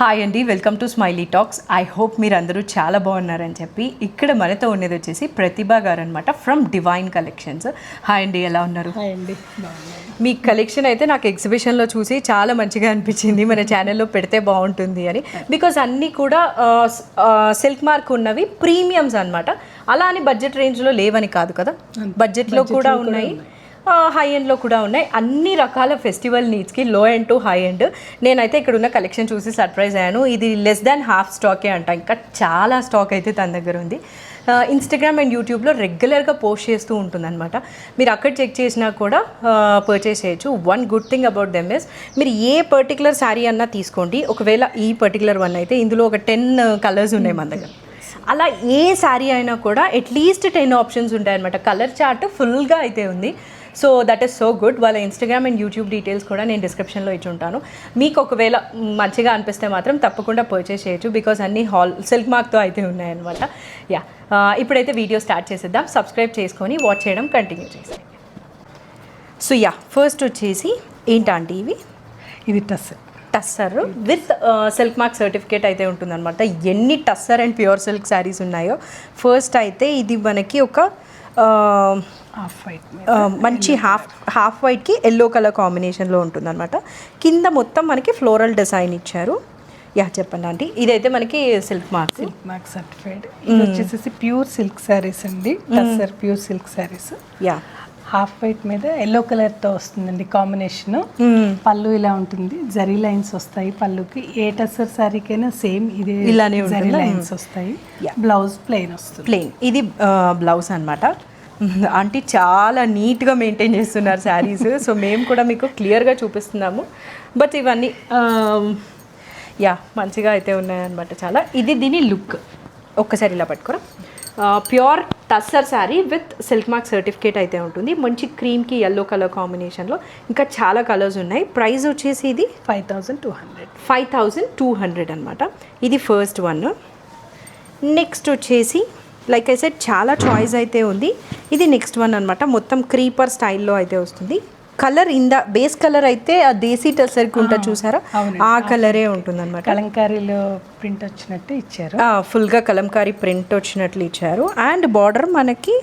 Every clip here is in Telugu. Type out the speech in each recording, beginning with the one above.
హాయ్ అండి, welcome to smiley talks. I hope మీరు అందరూ చాలా బాగున్నారని చెప్పి ఇక్కడ మనతో ఉన్నది వచ్చేసి ప్రతిభ గారు అనమాట ఫ్రమ్ డివైన్ కలెక్షన్స్. హాయ్ అండి, ఎలా ఉన్నారు? హాయ్ అండి, మీ కలెక్షన్ అయితే నాకు ఎగ్జిబిషన్లో చూసి చాలా మంచిగా అనిపించింది. మన ఛానల్లో పెడితే బాగుంటుంది అని. బికాజ్ అన్నీ కూడా సిల్క్ మార్క్ ఉన్నవి ప్రీమియమ్స్ అనమాట. అలా అని బడ్జెట్ రేంజ్లో లేవని కాదు కదా, బడ్జెట్లో కూడా ఉన్నాయి, హై ఎండ్లో కూడా ఉన్నాయి. అన్ని రకాల ఫెస్టివల్ నీడ్స్కి లో ఎండ్ టు హై ఎండ్. నేనైతే ఇక్కడ ఉన్న కలెక్షన్ చూసి సర్ప్రైజ్ అయ్యాను. ఇది లెస్ దాన్ హాఫ్ స్టాకే అంట, ఇంకా చాలా స్టాక్ అయితే తన దగ్గర ఉంది. ఇన్స్టాగ్రామ్ అండ్ యూట్యూబ్లో రెగ్యులర్గా పోస్ట్ చేస్తూ ఉంటుందన్నమాట. మీరు అక్కడ చెక్ చేసినా కూడా పర్చేస్ చేయొచ్చు. One good thing about them is, మీరు ఏ పర్టికులర్ శారీ అన్నా తీసుకోండి. ఒకవేళ ఈ పర్టికులర్ వన్ అయితే ఇందులో ఒక 10 కలర్స్ ఉన్నాయి మన దగ్గర. అలా ఏ శారీ అయినా కూడా అట్లీస్ట్ 10 ఆప్షన్స్ ఉంటాయన్నమాట. కలర్ చార్ట్ ఫుల్గా అయితే ఉంది. So that is so good. వాళ్ళ ఇన్స్టాగ్రామ్ అండ్ యూట్యూబ్ డీటెయిల్స్ కూడా నేను డిస్క్రిప్షన్లో ఇచ్చి ఉంటాను. మీకు ఒకవేళ మంచిగా అనిపిస్తే మాత్రం తప్పకుండా పర్చేస్ చేయొచ్చు. బికాస్ అన్ని సిల్క్ మార్క్తో అయితే ఉన్నాయన్నమాట. యా, ఇప్పుడైతే వీడియో స్టార్ట్ చేసేద్దాం. సబ్స్క్రైబ్ చేసుకొని వాచ్ చేయడం కంటిన్యూ చేసేయండి. సో యా, ఫస్ట్ వచ్చేసి ఏంటంటే ఇది tussar with silk mark certificate అయితే ఉంటుందన్నమాట. ఎన్ని tussar and pure silk saris ఉన్నాయో. ఫస్ట్ అయితే ఇది మనకి ఒక మంచి హాఫ్ వైట్కి ఎల్లో కలర్ కాంబినేషన్లో ఉంటుందన్నమాట. కింద మొత్తం మనకి ఫ్లోరల్ డిజైన్ ఇచ్చారు. యా, చెప్పండి ఆంటీ. ఇదైతే మనకి సిల్క్ మార్క్ సర్టిఫైడ్. ఇది వచ్చేసి ప్యూర్ సిల్క్ శారీస్ అండి, tussar pure silk saris. Yeah, half white మీద ఎల్లో కలర్తో వస్తుందండి కాంబినేషన్. పళ్ళు ఇలా ఉంటుంది, జరీ లైన్స్ వస్తాయి పళ్ళుకి. ఏ టస్సర్ శారీకైనా సేమ్ ఇదే ఇలానే జరీ లైన్స్ వస్తాయి. బ్లౌజ్ ప్లెయిన్ వస్తుంది. ప్లెయిన్ ఇది బ్లౌజ్ అనమాట. ఆంటీ చాలా నీట్గా మెయింటైన్ చేస్తున్నారు శారీస్. సో మేము కూడా మీకు క్లియర్గా చూపిస్తున్నాము. బట్ ఇవన్నీ యా మంచిగా అయితే ఉన్నాయన్నమాట చాలా. ఇది దీని లుక్ ఒక్కసారి ఇలా పట్టుకోరా. Pure tussar sari with silk mark certificate అయితే ఉంటుంది. మంచి క్రీమ్కి ఎల్లో కలర్ కాంబినేషన్లో. ఇంకా చాలా కలర్స్ ఉన్నాయి. ప్రైస్ వచ్చేసి ఇది 5200 అనమాట. ఇది ఫస్ట్ వన్. నెక్స్ట్ వచ్చేసి లైక్ ఐ సెడ్ చాలా చాయిస్ అయితే ఉంది. ఇది నెక్స్ట్ వన్ అనమాట. మొత్తం క్రీపర్ స్టైల్లో అయితే వస్తుంది. కలర్ బేస్ కలర్ అయితే ఆ దేశీ టస్సర్కి ఉంటుంది చూసారా, ఆ కలరే ఉంటుంది అనమాట. కలంకారీలో ప్రింట్ వచ్చినట్టు ఇచ్చారు, ఫుల్గా కలంకారీ ప్రింట్ వచ్చినట్లు ఇచ్చారు. అండ్ బార్డర్ మనకి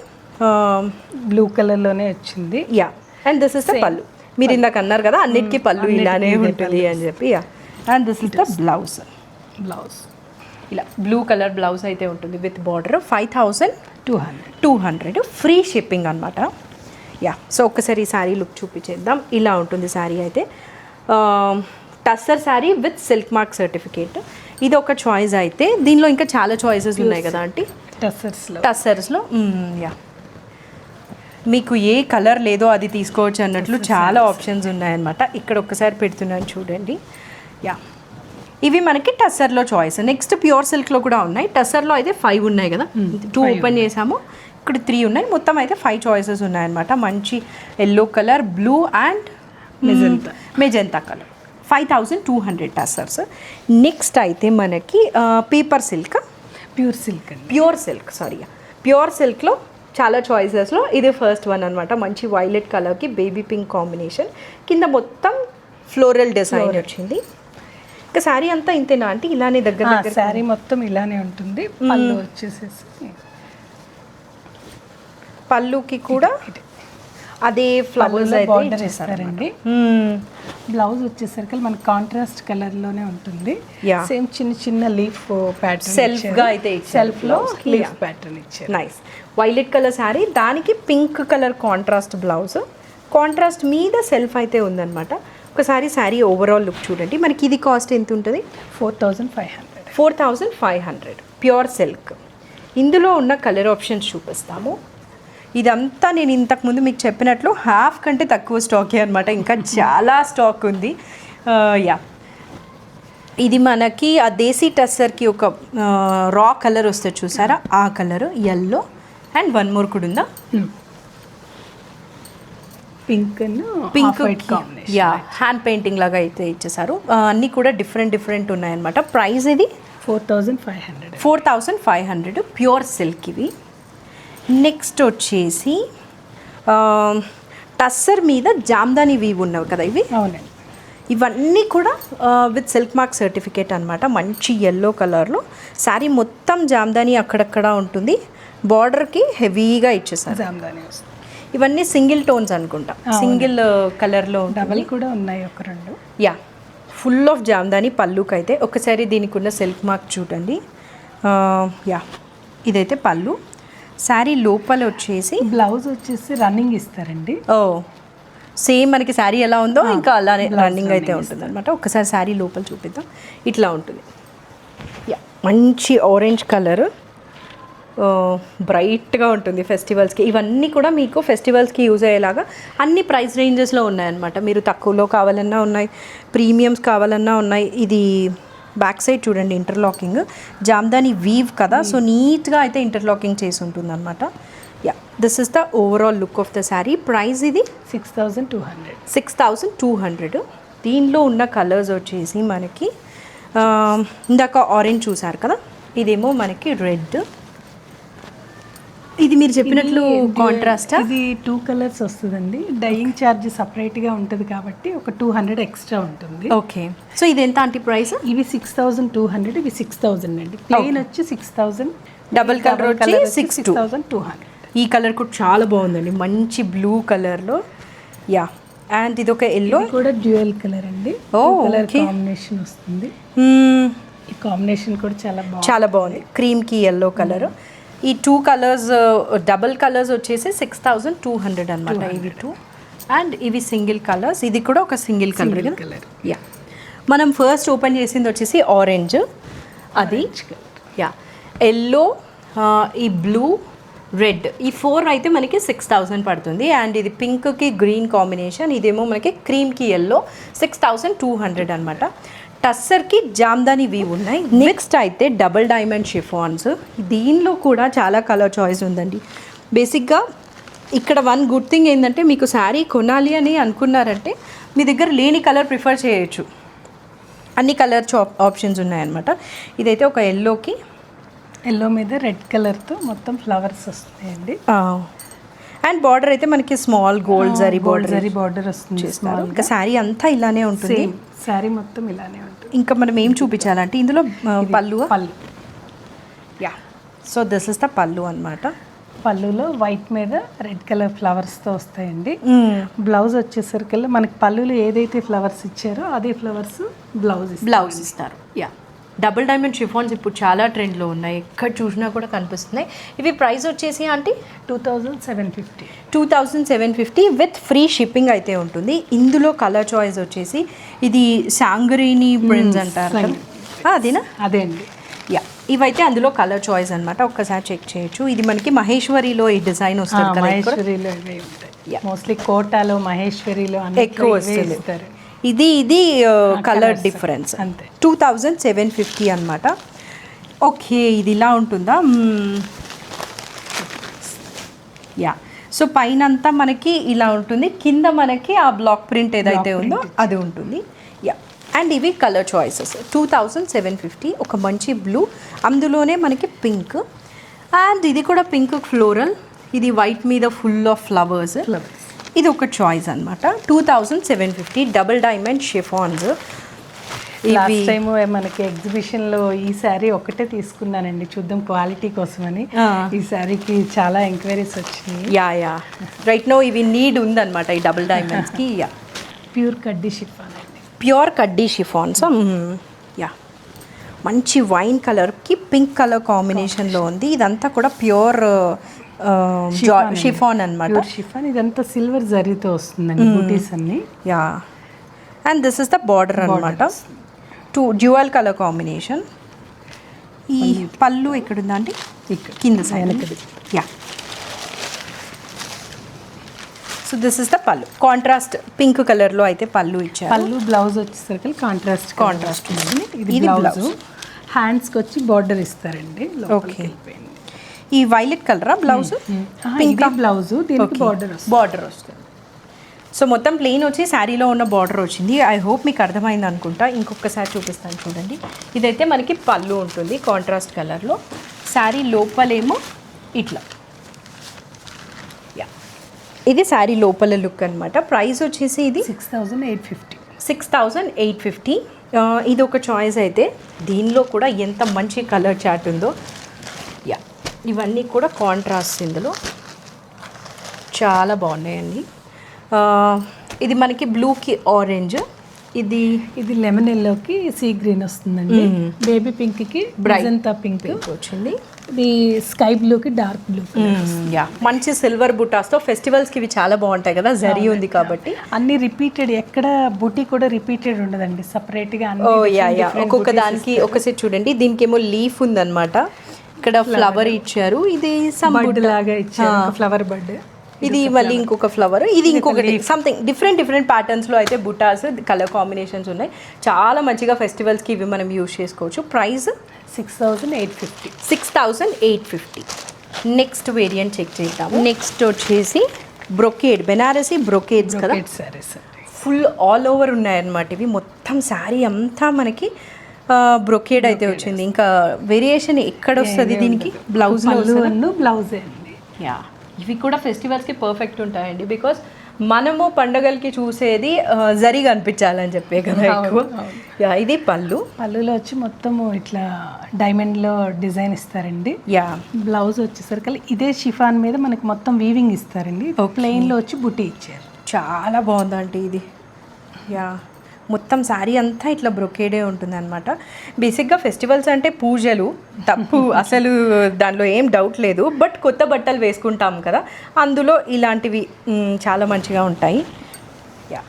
బ్లూ కలర్లోనే వచ్చింది. Yeah, and this is the పళ్ళు. మీరు ఇందాక అన్నారు కదా అన్నిటికీ పళ్ళు ఇలానే ఉంటుంది అని చెప్పి. Yeah, and this is the blouse. ఇలా బ్లూ కలర్ బ్లౌజ్ అయితే ఉంటుంది విత్ బార్డర్. 5200 ఫ్రీ షిప్పింగ్ అనమాట. యా, సో ఒక్కసారి ఈ శారీ లుక్ చూపించేద్దాం. ఇలా ఉంటుంది శారీ అయితే. Tussar sari with silk mark certificate. ఇది ఒక చాయిస్ అయితే. దీనిలో ఇంకా చాలా చాయిసెస్ ఉన్నాయి కదా ఆంటీ టస్సర్స్లో. యా, మీకు ఏ కలర్ లేదో అది తీసుకోవచ్చు అన్నట్లు చాలా ఆప్షన్స్ ఉన్నాయన్నమాట. ఇక్కడ ఒక్కసారి పెడుతున్నాను చూడండి. యా, ఇవి మనకి టస్సర్లో చాయిస్. నెక్స్ట్ ప్యూర్ సిల్క్లో కూడా ఉన్నాయి. టస్సర్లో అయితే 5 ఉన్నాయి కదా, 2 ఓపెన్ చేసాము, ఇక్కడ 3 ఉన్నాయి. మొత్తం అయితే 5 చాయిసెస్ ఉన్నాయన్నమాట. మంచి yellow colour, blue and magenta colour. 5200 tussars. Next అయితే మనకి పేపర్ సిల్క్, ప్యూర్ సిల్క్లో చాలా చాయిసెస్లో ఇది ఫస్ట్ వన్ అనమాట. మంచి వైలెట్ కలర్కి బేబీ పింక్ కాంబినేషన్. కింద మొత్తం ఫ్లోరల్ డిజైన్ వచ్చింది. ఇంకా శారీ అంతా ఇంతేనా అంటే ఇలానే దగ్గర శారీ మొత్తం ఇలానే ఉంటుంది. పళ్ళు వచ్చేసేసి పళ్ళుకి కూడా అదే ఫ్లవర్స్ బార్డర్ ఇస్తారండి. బ్లౌజ్ వచ్చేసరికి మనకి కాంట్రాస్ట్ కలర్లోనే ఉంటుంది. సేమ్ చిన్న చిన్న లీఫ్ ప్యాటర్న్ సెల్ఫ్గా అయితే సెల్ఫ్లో లీఫ్ ప్యాటర్న్ ఇచ్చారు. నైస్ వైలెట్ కలర్ శారీ, దానికి pink colour contrast blouse. Contrast మీద సెల్ఫ్ అయితే ఉందన్నమాట. ఒకసారి శారీ ఓవరాల్ లుక్ చూడండి. మనకి ఇది కాస్ట్ ఎంత ఉంటుంది? 4500 ప్యూర్ సిల్క్. ఇందులో ఉన్న కలర్ ఆప్షన్స్ చూపిస్తాము. ఇదంతా నేను ఇంతకుముందు మీకు చెప్పినట్లు హాఫ్ కంటే తక్కువ స్టాకే అనమాట. ఇంకా చాలా స్టాక్ ఉంది. యా, ఇది మనకి ఆ దేశీ టస్సర్కి ఒక రా కలర్ వస్తుంది చూసారా, ఆ colour yellow. And one more కూడా ఉందా, పింక్ యా, హ్యాండ్ పెయింటింగ్ లాగా అయితే ఇచ్చేసారు. అన్నీ కూడా డిఫరెంట్ ఉన్నాయన్నమాట. ప్రైస్ ఇది 4500 ప్యూర్ సిల్క్ ఇవి. నెక్స్ట్ వచ్చేసి టస్సర్ మీద జామ్దాని వీవ్ ఉన్నవి కదా ఇవి. అవునండి. ఇవన్నీ కూడా విత్ సిల్క్ మార్క్ సర్టిఫికేట్ అనమాట. మంచి ఎల్లో కలర్లో శారీ మొత్తం జామ్దాని అక్కడక్కడ ఉంటుంది. బార్డర్కి హెవీగా ఇచ్చేసారు. జామ్దాని వస్తుంది. ఇవన్నీ సింగిల్ టోన్స్ అనుకుంటా, సింగిల్ కలర్లో డబల్ కూడా ఉన్నాయి ఒక రెండు. యా, ఫుల్ ఆఫ్ జామ్దాని పళ్ళుకి అయితే. ఒకసారి దీనికి ఉన్న సిల్క్ మార్క్ చూడండి. యా, ఇదైతే పళ్ళు. శారీ లోపల వచ్చేసి బ్లౌజ్ వచ్చేసి రన్నింగ్ ఇస్తారండి. ఓ, సేమ్ మనకి శారీ ఎలా ఉందో ఇంకా అలానే రన్నింగ్ అయితే ఉంటుంది అనమాట. ఒకసారి శారీ లోపల చూపిద్దాం. ఇట్లా ఉంటుంది. యా, మంచి ఆరెంజ్ కలర్, బ్రైట్గా ఉంటుంది ఫెస్టివల్స్కి. ఇవన్నీ కూడా మీకు ఫెస్టివల్స్కి యూజ్ అయ్యేలాగా అన్ని ప్రైస్ రేంజెస్లో ఉన్నాయన్నమాట. మీరు తక్కువలో కావాలన్నా ఉన్నాయి, ప్రీమియమ్స్ కావాలన్నా ఉన్నాయి. ఇది బ్యాక్ సైడ్ చూడండి, ఇంటర్లాకింగ్ జామ్దాని వీవ్ కదా, సో నీట్గా అయితే ఇంటర్లాకింగ్ చేసి ఉంటుంది అనమాట. Yeah, this is the overall look of the sari. Price ఇది 6200. 6200. దీనిలో ఉన్న కలర్స్ వచ్చేసి మనకి ఇందాక ఆరెంజ్ చూసారు కదా, ఇదేమో మనకి రెడ్. ఇది మీరు చెప్పినట్లు కాంట్రాస్ట్. ఇది 2 కలర్స్ వస్తుందండి. డైయింగ్ ఛార్జ్ సపరేట్గా ఉంటుంది కాబట్టి ఒక 200 ఎక్స్ట్రా ఉంటుంది. ఓకే, సో ఇది ఎంత అంటే ప్రైస్? ఇవి 6200, ఇవి 6000 అండి. ప్లెయిన్ వచ్చి 6000, డబుల్ కలర్ వచ్చి 6200. ఈ కలర్ కూడా చాలా బాగుందండి, మంచి బ్లూ కలర్లో. యా, అండ్ ఇది ఒక ఎల్లో కూడా డ్యూయల్ కలర్ అండి. కలర్ కాంబినేషన్ వస్తుంది. ఈ కాంబినేషన్ కూడా చాలా బాగుంది. క్రీమ్కి ఎల్లో కలర్. ఈ 2 కలర్స్ డబుల్ కలర్స్ వచ్చేసి 6200 అనమాట. ఇవి 2 అండ్ ఇవి సింగిల్ కలర్స్. ఇది కూడా ఒక సింగిల్ కలర్. యా, మనం ఫస్ట్ ఓపెన్ చేసింది వచ్చేసి ఆరెంజ్, అది. యా, ఎల్లో, ఈ బ్లూ, రెడ్, ఈ 4 అయితే మనకి 6000 పడుతుంది. అండ్ ఇది పింక్కి గ్రీన్ కాంబినేషన్, ఇదేమో మనకి క్రీమ్కి ఎల్లో, 6200 అనమాట. టస్సర్కి జామ్దాని వీవ్ ఉన్నాయి. నెక్స్ట్ అయితే డబుల్ డైమండ్ షిఫాన్స్. దీనిలో కూడా చాలా కలర్ చాయిస్ ఉందండి. బేసిక్గా ఇక్కడ వన్ గుడ్ థింగ్ ఏంటంటే, మీకు శారీ కొనాలి అని అనుకున్నారంటే మీ దగ్గర లేని కలర్ ప్రిఫర్ చేయొచ్చు. అన్ని కలర్ ఆప్షన్స్ ఉన్నాయన్నమాట. ఇదైతే ఒక ఎల్లోకి, ఎల్లో మీద రెడ్ కలర్తో మొత్తం ఫ్లవర్స్ వస్తాయండి. అండ్ బార్డర్ అయితే మనకి స్మాల్ గోల్డ్ జరీ బార్డర్ వస్తుంది. ఇంకా శారీ అంతా ఇలానే ఉంటుంది. శారీ మొత్తం ఇలానే ఉంటుంది. ఇంకా మనం ఏం చూపించాలంటే ఇందులో పళ్ళు. Yeah, so this is the పళ్ళు అనమాట. పళ్ళులో వైట్ మీద రెడ్ కలర్ ఫ్లవర్స్తో వస్తాయండి. బ్లౌజ్ వచ్చేసరికి మనకి పళ్ళులో ఏదైతే ఫ్లవర్స్ ఇచ్చారో అదే ఫ్లవర్స్ బ్లౌజ్ ఇస్తారు. యా, డబుల్ డైమండ్ షిఫాన్స్ ఇప్పుడు చాలా ట్రెండ్లో ఉన్నాయి, ఎక్కడ చూసినా కూడా కనిపిస్తున్నాయి. ఇవి ప్రైస్ వచ్చేసి అంటే 2750 విత్ ఫ్రీ షిప్పింగ్ అయితే ఉంటుంది. ఇందులో కలర్ చాయిస్ వచ్చేసి ఇది శాంగరీని ప్రింట్స్ అంటారు కదా, అదేనా? అదే అండి. యా, ఇవైతే అందులో కలర్ చాయిస్ అనమాట. ఒక్కసారి చెక్ చేయొచ్చు. ఇది మనకి మహేశ్వరిలో ఈ డిజైన్ వస్తుంది కదా, మహేశ్వరిలో మోస్ట్లీ కోటాలో మహేశ్వరిలో ఎక్కువ వస్తుంది. ఇది కలర్ డిఫరెన్స్. 2750 అనమాట. ఓకే, ఇది ఇలా ఉంటుందా? యా, సో పైన అంతా మనకి ఇలా ఉంటుంది, కింద మనకి ఆ బ్లాక్ ప్రింట్ ఏదైతే ఉందో అది ఉంటుంది. యా, అండ్ ఇవి కలర్ చాయిసెస్. 2750. ఒక మంచి బ్లూ, అందులోనే మనకి పింక్, అండ్ ఇది కూడా పింక్ ఫ్లోరల్, ఇది వైట్ మీద ఫుల్ ఆఫ్ ఫ్లవర్స్. ఇది ఒక చాయిస్ అనమాట. 2750 double diamond chiffons. Last time మనకి ఎగ్జిబిషన్లో ఈ శారీ ఒకటే తీసుకున్నానండి, చూద్దాం క్వాలిటీ కోసమని. ఈ శారీకి చాలా ఎంక్వైరీస్ వచ్చినాయి. యా, రైట్ నో ఇవి నీడ్ ఉందన్నమాట ఈ డబుల్ డైమండ్స్కి. యా, ప్యూర్ కడ్డీ షిఫాన్ అండి. ప్యూర్ కడ్డీ షిఫాన్స్. యా, మంచి వైన్ కలర్కి పింక్ కలర్ కాంబినేషన్లో ఉంది. ఇదంతా కూడా ప్యూర్ షిఫాన్ అనమాట. షిఫాన్, ఇదంతా సిల్వర్ జరీతో వస్తుందండి బూటీస్ అన్ని. Yeah, and this is the border అనమాట. 2 డ్యూయల్ కలర్ కాంబినేషన్. ఈ పళ్ళు ఎక్కడుందా అండి? ఇక్కడ కింద side. Yeah, so this is the పళ్ళు. కాంట్రాస్ట్ పింక్ కలర్లో అయితే పళ్ళు ఇచ్చారు. పళ్ళు బ్లౌజ్ వచ్చేసరికి కాంట్రాస్ట్ ఉంది. ఇది బ్లౌజ్. హ్యాండ్స్కి వచ్చి బార్డర్ ఇస్తారండి. ఓకే, ఈ వైలెట్ కలరా బ్లౌజ్? పింక్ బ్లౌజ్, దీనికి బార్డర్ వస్తుంది. సో మొత్తం ప్లెయిన్ వచ్చి శారీలో ఉన్న బార్డర్ వచ్చింది. ఐ హోప్ మీకు అర్థమైంది అనుకుంటా. ఇంకొకసారి చూపిస్తాను చూడండి. ఇదైతే మనకి పళ్ళు ఉంటుంది కాంట్రాస్ట్ కలర్లో. శారీ లోపలేమో ఇట్లా. యా, ఇది శారీ లోపల లుక్ అనమాట. ప్రైస్ వచ్చేసి ఇది 6850. 6,850. ఇది ఒక చాయిస్ అయితే. దీనిలో కూడా ఎంత మంచి కలర్ చార్ట్ ఉందో. యా, ఇవన్నీ కూడా కాంట్రాస్ట్ ఇందులో చాలా బాగున్నాయండి. ఇది మనకి బ్లూకి ఆరెంజ్, ఇది లెమన్ ఎల్లోకి సీ గ్రీన్ వస్తుందండి, బేబీ పింక్కి బ్రైజంతా పింక్ వచ్చింది, ఇది స్కై బ్లూకి డార్క్ బ్లూ. యా, మంచి సిల్వర్ బుటాస్తో ఫెస్టివల్స్కి ఇవి చాలా బాగుంటాయి కదా, జరీ ఉంది కాబట్టి. అన్ని రిపీటెడ్, ఎక్కడ బుటీ కూడా రిపీటెడ్ ఉండదండి, సపరేట్గా. యా, ఒక్కొక్క దానికి ఒకసారి చూడండి. దీనికి ఏమో లీఫ్ ఉందన్నమాట, ఇక్కడ ఫ్లవర్ ఇచ్చారు, ఇది బర్డ్ లాగా ఇచ్చారు, ఫ్లవర్ బర్డ్. ఇది మళ్ళీ ఇంకొక ఫ్లవర్, ఇది ఇంకొకటి, సంథింగ్ డిఫరెంట్ ప్యాటర్న్స్లో అయితే బుటాస్ కలర్ కాంబినేషన్స్ ఉన్నాయి. చాలా మంచిగా ఫెస్టివల్స్కి ఇవి మనం యూజ్ చేసుకోవచ్చు. ప్రైస్ 6,850. 6,850. నెక్స్ట్ వేరియంట్ చెక్ చేద్దాం. నెక్స్ట్ వచ్చేసి బ్రొకేడ్, బెనారసీ బ్రొకేడ్స్ కదా, ఫుల్ ఆల్ ఓవర్ ఉన్నాయన్నమాట. ఇవి మొత్తం శారీ అంతా మనకి బ్రొకేడ్ అయితే వచ్చింది. ఇంకా వేరియేషన్ ఎక్కడ వస్తుంది దీనికి? బ్లౌజ్ బ్లౌజే అండి. యా, ఇవి కూడా ఫెస్టివల్స్కి పర్ఫెక్ట్ ఉంటాయండి. బికాస్ మనము పండగలకి చూసేది జరీ కనిపించాలని చెప్పే కదా ఎక్కువ. యా, ఇది పళ్ళులో వచ్చి మొత్తము ఇట్లా డైమండ్లో డిజైన్ ఇస్తారండి. యా, బ్లౌజ్ వచ్చేసరికి ఇదే షిఫాన్ మీద మనకి మొత్తం వీవింగ్ ఇస్తారండి. ప్లెయిన్లో వచ్చి బుట్టి ఇచ్చారు. చాలా బాగుందండి ఇది. యా, మొత్తం శారీ అంతా ఇట్లా బ్రొకేడే ఉంటుంది అనమాట. బేసిక్గా ఫెస్టివల్స్ అంటే పూజలు, తప్పు అసలు దానిలో ఏం డౌట్ లేదు. బట్ కొత్త బట్టలు వేసుకుంటాం కదా, అందులో ఇలాంటివి చాలా మంచిగా ఉంటాయి. యా,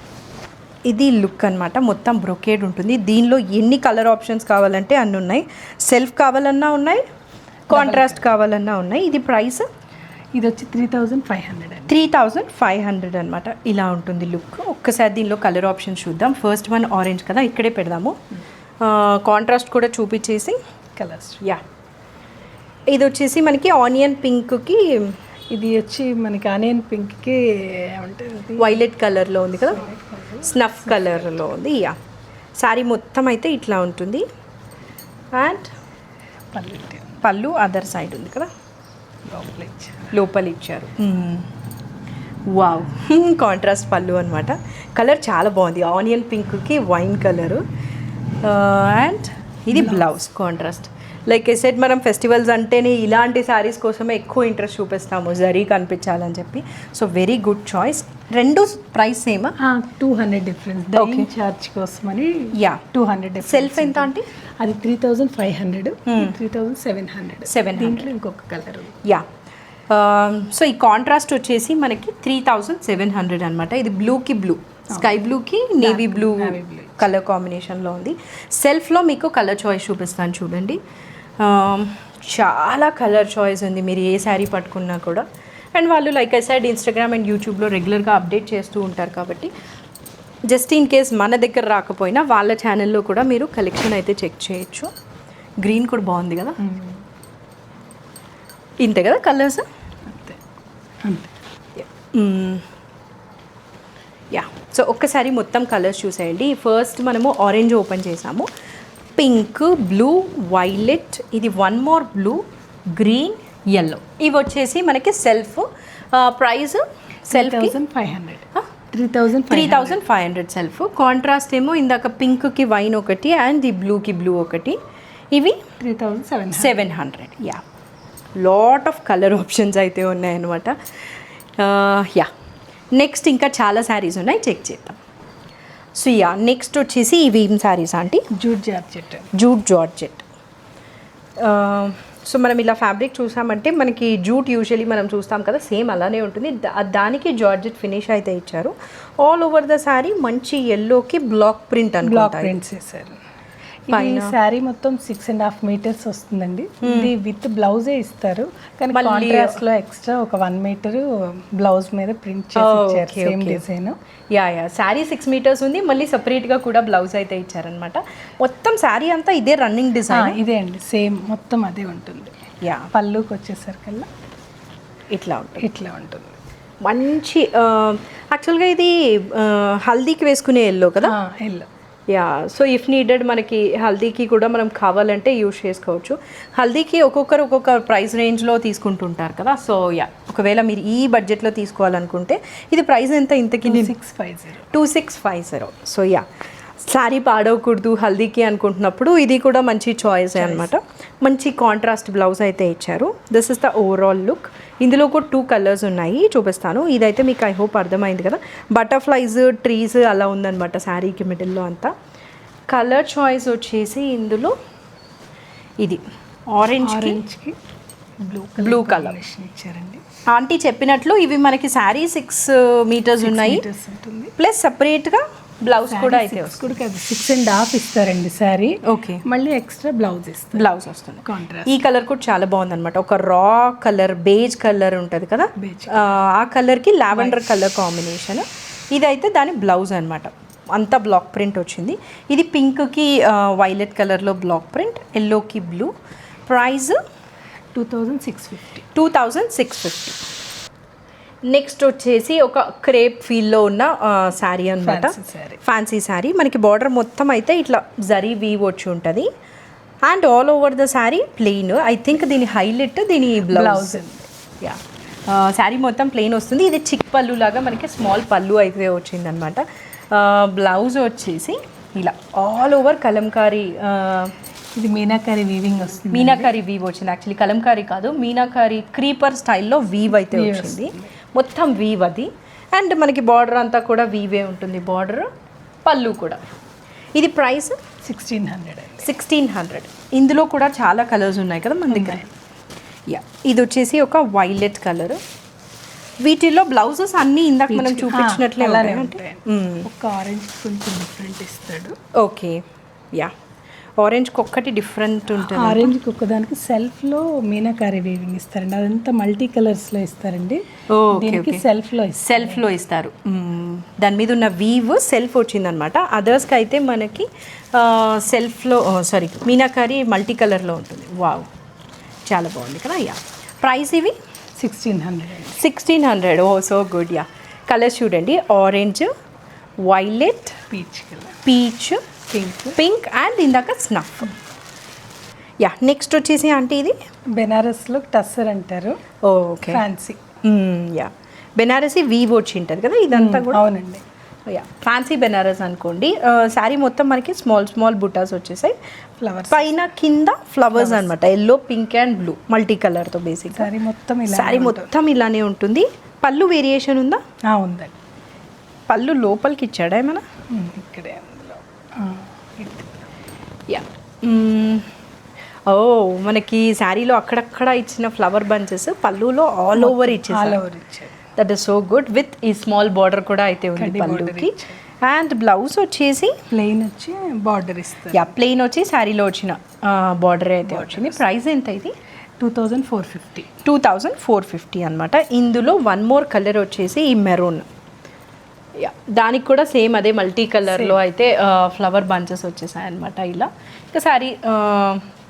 ఇది లుక్ అనమాట, మొత్తం బ్రొకేడ్ ఉంటుంది. దీనిలో ఎన్ని కలర్ ఆప్షన్స్ కావాలంటే అన్నీ ఉన్నాయి. సెల్ఫ్ కావాలన్నా ఉన్నాయి, కాంట్రాస్ట్ కావాలన్నా ఉన్నాయి. ఇది ప్రైస్, ఇది వచ్చి 3,500. 3,500 అనమాట. ఇలా ఉంటుంది లుక్. ఒక్కసారి దీనిలో కలర్ ఆప్షన్స్ చూద్దాం. ఫస్ట్ వన్ ఆరెంజ్ కదా, ఇక్కడే పెడదాము. కాంట్రాస్ట్ కూడా చూపించేసి కలర్స్. యా, ఇది వచ్చేసి మనకి ఆనియన్ పింక్కి, ఇది వచ్చి మనకి ఆనియన్ పింక్కి ఏమంటుంది, వైలెట్ కలర్లో ఉంది కదా, స్నఫ్ కలర్లో ఉంది. యా, శారీ మొత్తం అయితే ఇట్లా ఉంటుంది. అండ్ పళ్ళు అదర్ సైడ్ ఉంది కదా, లోపల ఇచ్చారు. వావ్, కాంట్రాస్ట్ పళ్ళు అనమాట. కలర్ చాలా బాగుంది, ఆనియన్ పింక్కి వైన్ కలరు. అండ్ ఇది blouse contrast. Like I said, మనం ఫెస్టివల్స్ అంటేనే ఇలాంటి శారీస్ కోసమే ఎక్కువ ఇంట్రెస్ట్ చూపిస్తాము, జరీ కనిపించాలని చెప్పి. So very good choice. రెండు ప్రైస్ సేమా? 200 డిఫరెన్స్, డైయింగ్ ఛార్జ్ కోసమని. Yeah, 200 difference. సెల్ఫ్ ఎంత అంటే? అది 3,500, 3,700. దీంట్లో ఇంకొక కలర్. యా, సో ఈ కాంట్రాస్ట్ వచ్చేసి మనకి 3,700 అనమాట. ఇది బ్లూకి బ్లూ, స్కై బ్లూకి నేవీ బ్లూ కలర్ కాంబినేషన్లో ఉంది. సెల్ఫ్లో మీకు కలర్ చాయిస్ చూపిస్తాను చూడండి. చాలా కలర్ చాయిస్ ఉంది, మీరు ఏ శారీ పట్టుకున్నా కూడా. అండ్ వాళ్ళు like I side Instagram and యూట్యూబ్లో రెగ్యులర్గా అప్డేట్ చేస్తూ ఉంటారు కాబట్టి, జస్ట్ ఇన్ కేస్ మన దగ్గర రాకపోయినా వాళ్ళ ఛానల్లో కూడా మీరు కలెక్షన్ అయితే చెక్ చేయొచ్చు. గ్రీన్ కూడా బాగుంది కదా, ఇంతే కదా కలర్స్. యా, సో ఒక్కసారి మొత్తం కలర్స్ చూసేయండి. ఫస్ట్ మనము ఆరెంజ్ ఓపెన్ చేసాము, పింక్, బ్లూ, వైలెట్, ఇది one more blue, green, yellow. ఇవి వచ్చేసి మనకి self. Price self 3,500 self. Contrast ఏమో ఇందాక పింక్కి వైన్ ఒకటి అండ్ ది బ్లూకి బ్లూ ఒకటి. ఇవి 3,700. Yeah, lot of colour options అయితే ఉన్నాయన్నమాట. యా, నెక్స్ట్ ఇంకా చాలా శారీస్ ఉన్నాయి, చెక్ చేద్దాం. సో యా, నెక్స్ట్ వచ్చేసి ఇవి ఏం శారీస్ అంటే? Jute georgette. సో మనం ఇలా ఫ్యాబ్రిక్ చూసామంటే మనకి జూట్ యూజువలీ మనం చూస్తాం కదా, సేమ్ అలానే ఉంటుంది. దానికి జార్జెట్ ఫినిష్ అయితే ఇచ్చారు. ఆల్ ఓవర్ ద శారీ మంచి ఎల్లోకి బ్లాక్ ప్రింట్ బ్లాక్ ప్రింట్స్ వేసారు. ఈ శారీ మొత్తం 6.5 మీటర్స్ వస్తుందండి. ఇది విత్ బ్లౌజే ఇస్తారు, కానీ కాంట్రాస్ట్ లో ఎక్స్ట్రా ఒక 1 మీటర్ బ్లౌజ్ మీద ప్రింట్ చేసి ఇచ్చారు, same design. Yeah, sari 6 metres ఉంది, మళ్ళీ సపరేట్ గా కూడా బ్లౌజ్ అయితే ఇచ్చారనమాట. మొత్తం శారీ అంతా ఇదే రన్నింగ్ డిజైన్. ఇదే అండి, సేమ్ మొత్తం అదే ఉంటుంది. యా, పళ్ళుకి వచ్చేసరికల్లా ఇట్లా ఉంటుంది. మంచి యాక్చువల్గా ఇది హల్దీకి వేసుకునే ఎల్లో కదా. Yellow yeah, so if needed మనకి హల్దీకి కూడా మనం కావాలంటే యూజ్ చేసుకోవచ్చు. హల్దీకి ఒక్కొక్కరు ఒక్కొక్క ప్రైస్ రేంజ్లో తీసుకుంటుంటారు కదా. సో యా, ఒకవేళ మీరు ఈ బడ్జెట్లో తీసుకోవాలనుకుంటే ఇది ప్రైస్ ఎంత ఇంతకి? 2650. సో యా, శారీ పాడవకూడదు హల్దీకి అనుకుంటున్నప్పుడు ఇది కూడా మంచి చాయిస్ అనమాట. మంచి కాంట్రాస్ట్ బ్లౌజ్ అయితే ఇచ్చారు. This is the overall look. ఇందులో కూడా 2 కలర్స్ ఉన్నాయి, చూపిస్తాను. ఇదైతే మీకు ఐ హోప్ అర్థమైంది కదా. బటర్ఫ్లైస్, ట్రీస్ అలా ఉందన్నమాట శారీకి మిడిల్లో అంతా. కలర్ చాయిస్ వచ్చేసి ఇందులో ఇది ఆరెంజ్కి బ్లూ కలర్ ఇచ్చారండి. ఆంటీ చెప్పినట్లు ఇవి మనకి శారీ 6 మీటర్స్ ఉన్నాయి, ప్లస్ సపరేట్గా బ్లౌజ్ కూడా అయితే వస్తుంది. 6.5 ఇస్తారండి శారీ. ఓకే, మళ్ళీ ఎక్స్ట్రా బ్లౌజ్ వస్తుంది. కాంట్రాస్ట్. ఈ కలర్ కూడా చాలా బాగుంది అనమాట. ఒక రా కలర్, బేజ్ కలర్ ఉంటుంది కదా, ఆ కలర్కి లావెండర్ కలర్ కాంబినేషన్. ఇదైతే దాని బ్లౌజ్ అనమాట. అంతా బ్లాక్ ప్రింట్ వచ్చింది. ఇది పింక్కి వైలెట్ కలర్లో బ్లాక్ ప్రింట్, ఎల్లోకి బ్లూ. ప్రైస్ 2650. నెక్స్ట్ వచ్చేసి ఒక క్రేప్ ఫీల్లో ఉన్న శారీ అనమాట. ఫ్యాన్సీ శారీ. మనకి బార్డర్ మొత్తం అయితే ఇట్లా జరీ వీవ్ వచ్చి ఉంటుంది. And all over the sari plain. I think దీని హైలైట్ దీని బ్లౌజ్. యా, శారీ మొత్తం ప్లెయిన్ వస్తుంది. ఇది చిక్ పళ్ళు లాగా మనకి స్మాల్ పళ్ళు అయితే వచ్చిందనమాట. బ్లౌజ్ వచ్చేసి ఇలా ఆల్ ఓవర్ కలంకారీ, ఇది మీనాకారి వీవింగ్ వస్తుంది. మీనాకారి వీవ్ వచ్చింది. యాక్చువల్లీ కలంకారీ కాదు, మీనాకారి క్రీపర్ స్టైల్లో వీవ్ అయితే వచ్చింది. మొత్తం వీవ్ అది. అండ్ మనకి బార్డర్ అంతా కూడా వీవే ఉంటుంది. బార్డర్, పళ్ళు కూడా. ఇది ప్రైస్ 1600. ఇందులో కూడా చాలా కలర్స్ ఉన్నాయి కదా మన దగ్గర. యా, ఇది వచ్చేసి ఒక వైలెట్ కలర్. వీటిల్లో బ్లౌజెస్ అన్నీ ఇందాక మనం చూపించినట్లే ఉంటాయి. ఒక ఆరెంజ్ కొంచెం డిఫరెంట్ ఇస్తాడు. ఓకే, యా, ఆరెంజ్కి ఒక్కటి డిఫరెంట్ ఉంటుంది. ఆరెంజ్కి ఒక్కదానికి సెల్ఫ్లో మీనాకారి వీవింగ్ ఇస్తారండి. అదంతా మల్టీ కలర్స్లో ఇస్తారండి. దీనికి సెల్ఫ్లో ఇస్తారు. దాని మీద ఉన్న వీవ్ సెల్ఫ్ వచ్చిందనమాట. అదర్స్కి అయితే మనకి సెల్ఫ్లో మీనాకారి మల్టీ కలర్లో ఉంటుంది. వావ్, చాలా బాగుంది కదా. యా, ప్రైస్ ఇవి 1600. Oh so good. Yeah, colours చూడండి. Orange, violet, peach, pink and ఇందాక స్నఫ్. యా, నెక్స్ట్ వచ్చేసి అంటే ఇది బెనారస్లో టస్సర్ అంటారు. Okay, fancy. Yeah, Banarasi weave వచ్చి ఉంటుంది కదా ఇదంతా కూడా. అవునండి. యా, ఫ్యాన్సీ బెనారస్ అనుకోండి. శారీ మొత్తం మనకి స్మాల్ బుటాస్ వచ్చేసాయి. ఫ్లవర్స్ పైన కింద ఫ్లవర్స్ అనమాట. Yellow, pink and blue multi కలర్తో బేసిక్ శారీ మొత్తం ఇలానే ఉంటుంది. పళ్ళు వేరియేషన్ ఉందా? ఉందండి. పళ్ళు లోపలికి ఇచ్చాడా ఏమన్నా? ఇక్కడే యా, ఓ మనకి శారీలో అక్కడక్కడ ఇచ్చిన ఫ్లవర్ బంచెస్ పళ్ళులో ఆల్ ఓవర్ ఇచ్చేసారు. That is so good. With ఈ స్మాల్ బార్డర్ కూడా అయితే ఉంది పళ్ళుకి. అండ్ బ్లౌజ్ వచ్చేసి ప్లెయిన్ వచ్చి బార్డర్ ఇస్తారు. యా, ప్లెయిన్ వచ్చి శారీలో వచ్చిన బార్డర్ అయితే వచ్చింది. ప్రైస్ ఎంత ఇది? 2450 అనమాట. ఇందులో వన్ మోర్ కలర్ వచ్చేసి ఈ మెరూన్. యా, దానికి కూడా సేమ్ అదే మల్టీ కలర్లో అయితే ఫ్లవర్ బంచెస్ వచ్చేసాయి అనమాట. ఇలా ఇంకా శారీ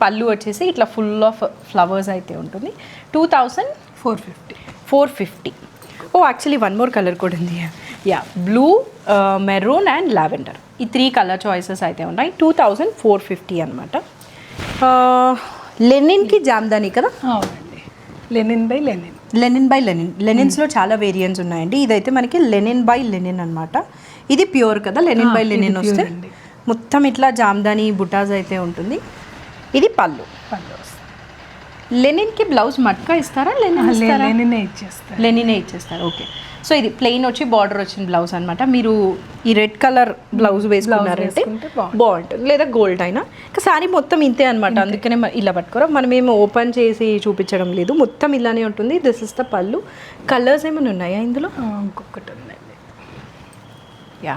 పళ్ళు వచ్చేసి ఇట్లా ఫుల్ ఆఫ్ ఫ్లవర్స్ అయితే ఉంటుంది. 2450. ఓ యాక్చువల్లీ వన్ మోర్ కలర్ కూడా ఉంది. Yeah, blue, maroon and lavender. ఈ 3 కలర్ చాయిసెస్ అయితే ఉన్నాయి. 2450 అనమాట. లెనిన్కి జామ్దాని కదా. అవునండి, లెనిన్ బై లెనిన్. లెనిన్స్లో చాలా వేరియంట్స్ ఉన్నాయండి. ఇదైతే మనకి లెనిన్ బై లెనిన్ అనమాట. ఇది ప్యూర్ కదా. లెనిన్ బై లెనిన్ వస్తే మొత్తం ఇట్లా జామ్దాని బుటాస్ అయితే ఉంటుంది. ఇది పళ్ళు. లెనిన్కి బ్లౌజ్ మట్కా ఇస్తారా? లెనినే ఇచ్చేస్తారు. ఓకే, సో ఇది ప్లెయిన్ వచ్చి బార్డర్ వచ్చిన బ్లౌజ్ అనమాట. మీరు ఈ రెడ్ కలర్ బ్లౌజ్ వేసుకున్నారంటే బాగుంటుంది, లేదా గోల్డ్ అయినా. ఇంకా శారీ మొత్తం ఇంతే అనమాట. అందుకనే ఇలా పట్టుకోరా. మనం ఏమో ఓపెన్ చేసి చూపించడం లేదు, మొత్తం ఇలానే ఉంటుంది. దిస్ ఇస్ ద పళ్ళు. కలర్స్ ఏమైనా ఉన్నాయా ఇందులో? ఇంకొకటి ఉందండి. యా,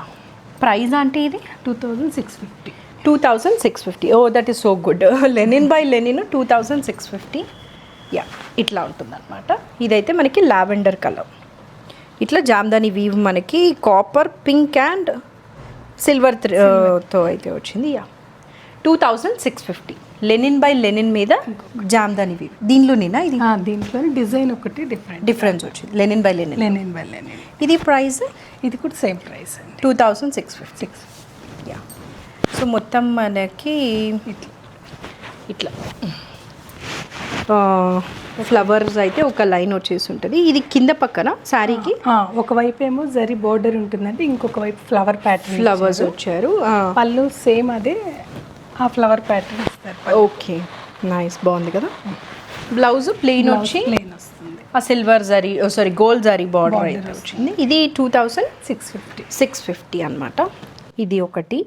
ప్రైస్ అంటే ఇది 2650. Oh that is so good. Linen by linen 2650. Yeah, ఇట్లా ఉంటుంది అనమాట. ఇదైతే మనకి లావెండర్ కలర్. ఇట్లా జామ్దాని వీవ్ మనకి కాపర్, పింక్ అండ్ సిల్వర్ తో అయితే వచ్చింది. యా, 2650. లెనిన్ బై లెనిన్ మీద జామ్దాని వీవ్. దీనిలోనేనా ఇది? దీంట్లో డిజైన్ ఒకటి డిఫరెన్స్ వచ్చింది. Lenin by Lenin. ఇది ప్రైస్? ఇది కూడా సేమ్ ప్రైస్ అండి, 2650. యా, సో మొత్తం మనకి ఇట్లా ఫ్లవర్స్ అయితే ఒక లైన్ వచ్చేసి ఉంటుంది. ఇది కింద పక్కన శారీకి ఒకవైపు ఏమో జరీ బోర్డర్ ఉంటుందండి, ఇంకొక వైపు ఫ్లవర్ ప్యాటర్న్ ఫ్లవర్స్ వచ్చారు. పళ్ళు సేమ్ అదే, ఆ ఫ్లవర్ ప్యాటర్న్ ఇస్తారు. ఓకే, నైస్, బాగుంది కదా. బ్లౌజ్ ప్లెయిన్ వచ్చి ప్లెయిన్ వస్తుంది. ఆ silver zari sorry gold zari border అయితే వచ్చింది. ఇది 2650 అనమాట. ఇది ఒకటి.